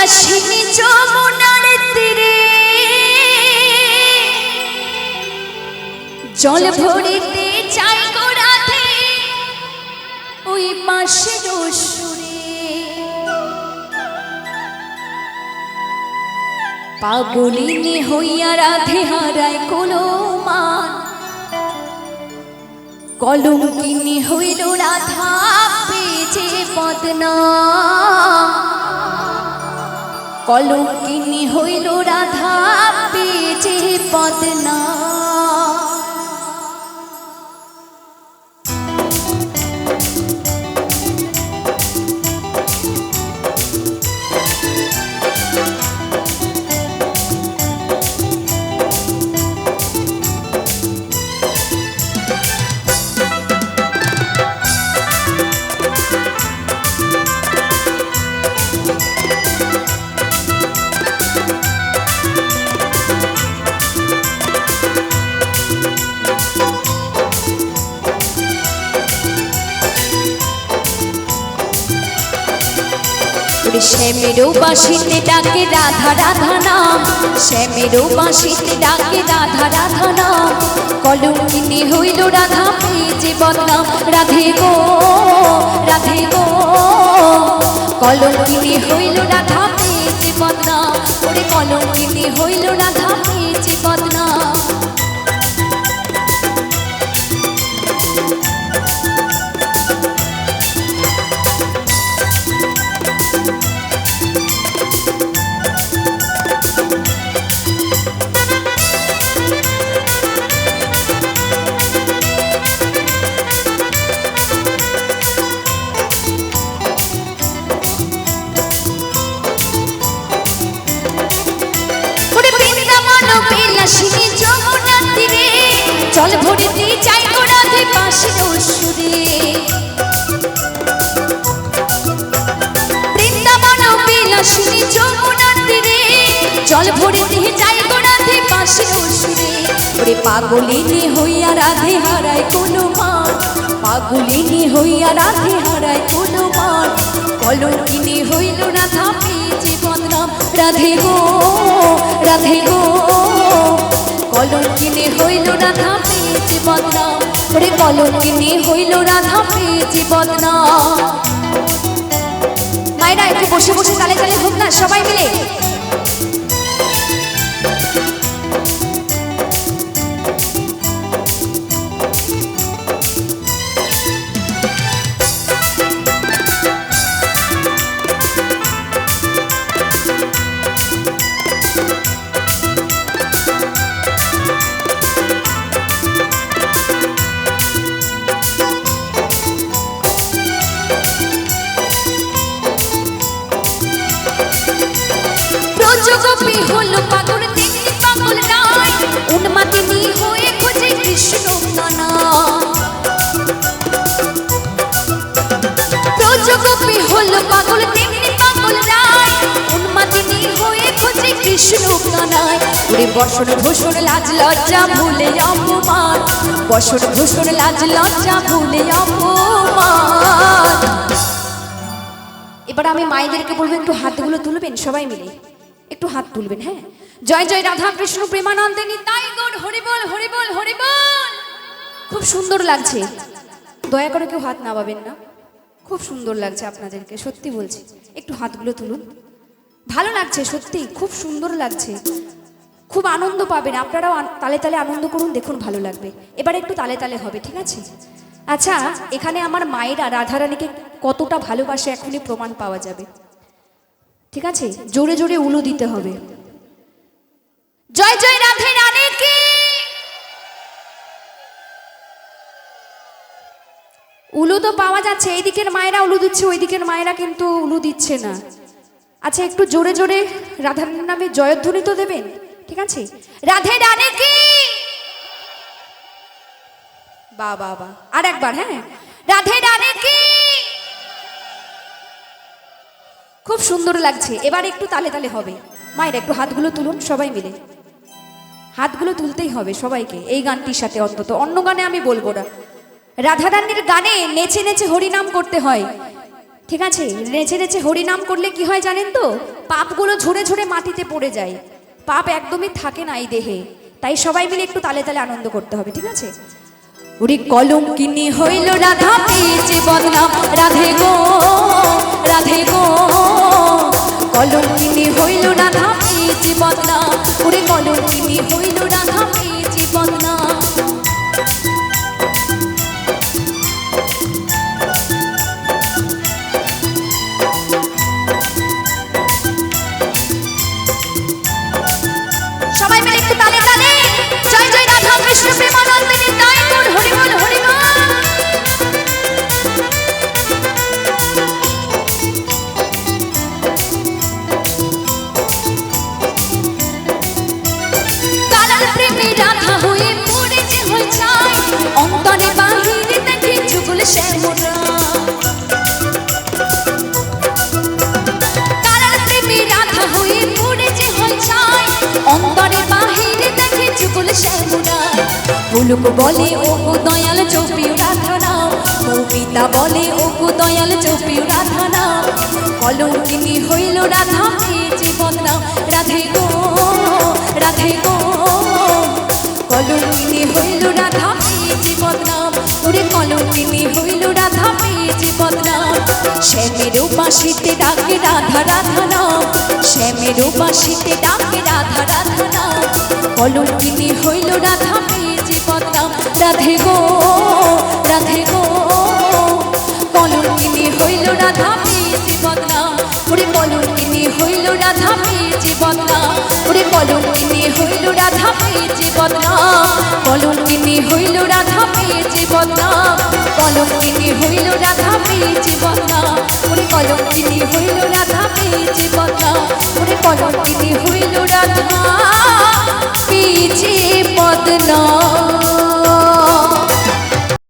বিলাসিনী যমুনার তীরে জল ভরিতে চাই গো রাধে ওই পাশের সুরে পাগলিনী হইয়া রাধে হারায় কলমান কলঙ্কিনী হইল রাধা পেয়েছে বদনাম কলঙ্কিনী হইল রাধা পেয়েছে বদনাম শ্যামেরও বাঁশিতে ডাকে রাধা রাধা নাম শ্যামেরও বাঁশিতে ডাকে রাধা রাধা নাম কলঙ্কিনী হইল রাধা পেয়েছে বদনাম রাধে গো কলঙ্কিনী হইল রাধা পেয়েছে বদনাম ওরে কলঙ্কিনী হইল রাধা পেয়েছে বদনাম বিলাসিনী যমুনার তীরে জল ভরিতে চাই গো রাধে পাশের সুরে বৃন্দাবন বিলাসিনী যমুনার তীরে জল ভরিতে চাই গো রাধে পাশের সুরে ওরে পাগলিনী হইয়া রাধে হারায় কোনো মান পাগলিনী হইয়া রাধে হারায় কোনো মান কলঙ্কিনী হইল রাধা পেয়েছে বদনাম রাধে গো কলঙ্কিনী হইল রাধা পেয়েছে বদনাম ওরে কলঙ্কিনী হইল রাধা পেয়েছে বদনাম মায়েরা একটু বসে বসে তালে তালে হোক না সবাই মিলে গোপী হলো পাগল তেমনি পাগল নাই উন্মাদিনী হয়ে খোঁজে কৃষ্ণ নানা ব্রজগোপী হলো পাগল তেমনি পাগল নাই উন্মাদিনী হয়ে খোঁজে কৃষ্ণ নানায় ওরে বসন ভূষণ লাজ লজ্জা ভুলে অপমান বসন ভূষণ লাজ লজ্জা ভুলে অপমান এবার আমি মায়েদেরকে বলবো একটু হাতগুলো তুলবেন সবাই মিলে একটু হাত তুলবেন হ্যাঁ জয় জয় রাধা কৃষ্ণ প্রেমানন্দে নিতাই গৌর হরি বল হরি বল হরি বল খুব সুন্দর লাগছে দয়া করে কেউ হাত নামাবেন না খুব সুন্দর লাগছে আপনাদেরকে সত্যি বলছি একটু হাতগুলো তুলুন ভালো লাগছে সত্যি খুব সুন্দর লাগছে খুব আনন্দ পাবেন আপনারাও তালে তালে আনন্দ করুন দেখুন ভালো লাগবে এবার একটু তালে তালে হবে ঠিক আছে আচ্ছা এখানে আমার মায়েরা রাধারানীকে কতটা ভালোবাসে এখনই প্রমাণ পাওয়া যাবে ঠিক আছে জোরে জোরে উলু দিতে হবে জয় জয় রাধে রানী কি উলু তো পাওয়া যাচ্ছে এইদিকের মায়েরা উলু দিচ্ছে ওইদিকের মায়েরা কিন্তু উলু দিচ্ছে না আচ্ছা একটু জোরে জোরে রাধার নামে জয়ধ্বনি তো দেবেন ঠিক আছে রাধে রানী কি বাবা বাবা আর একবার হ্যাঁ রাধে রানী কি খুব সুন্দর লাগছে এবার একটু তালে তালে হবে মায়ের একটু হাতগুলো তুলুন সবাই মিলে হাতগুলো তুলতেই হবে সবাইকে এই গানটির সাথে অন্তত অন্য গানে আমি বলবো না রাধারানীর গানে নেচে নেচে হরিনাম করতে হয় ঠিক আছে, নেচে নেচে হরিনাম করলে কি হয় জানেন তো? পাপগুলো ঝরে ঝরে মাটিতে পড়ে যায়, পাপ একদমই থাকে না এই দেহে। তাই সবাই মিলে একটু তালে তালে আনন্দ করতে হবে, ঠিক আছে? ওরে কলঙ্কিনী হইল রাধা পেয়েছে বদনাম, রাধে গো রাধে গো, কলঙ্কিনী হইল রাধা পেয়েছে বদনাম, ওরে কলঙ্কিনী হইল রাধা পেয়েছে বদনাম। সবাই মিলে একটু তালে তালে জয় জয় রাধা কৃষ্ণ প্রেমানন্দে নিতাই গৌর হরি বল হরি বল। কারার প্রেমে রাধা হয়ে পড়েছে হই ছাই, অন্তরে বাহিরে দেখি যুগল শ্যামরা। কারার প্রেমে রাধা হয়ে পড়েছে হই ছাই, অন্তরে বাহিরে দেখি যুগল শ্যামরা। পুলক বলে ও গো দয়াল চৌপিও রাধা নাম, কবিতা বলে ও গো দয়াল চৌপিও রাধা নাম। কলঙ্কিনী হইল রাধা পেয়েছে বদনাম, রাধে গো রাধে গো, কলঙ্কিনী হইল রাধা পেয়েছে বদনাম, ওরে কলঙ্কিনী হইল রাধা পেয়েছে বদনাম। শ্যামের বাঁশিতে ডাকে রাধা রাধা নাম, শ্যামের বাঁশিতে ডাকে রাধা রাধা নাম। কলঙ্কিনী হইল রাধা পেয়েছে বদনাম, রাধে গো রাধে গো, কলঙ্কিনী হইল রাধা পেয়েছে বদনাম, ওরে কলঙ্কিনী হইল রাধা পেয়েছে বদনাম, ওরে কলঙ্কিনী হইল রাধা পেয়েছে বদনাম, কলঙ্কিনী হইল রাধা পেয়েছে বদনাম, কলঙ্কিনী হইল রাধা পেয়েছে বদনাম, ওরে কলঙ্কিনী হইল রাধা পেয়েছে বদনাম, ওরে কলঙ্কিনী হইল রাধা পেয়েছে বদনাম।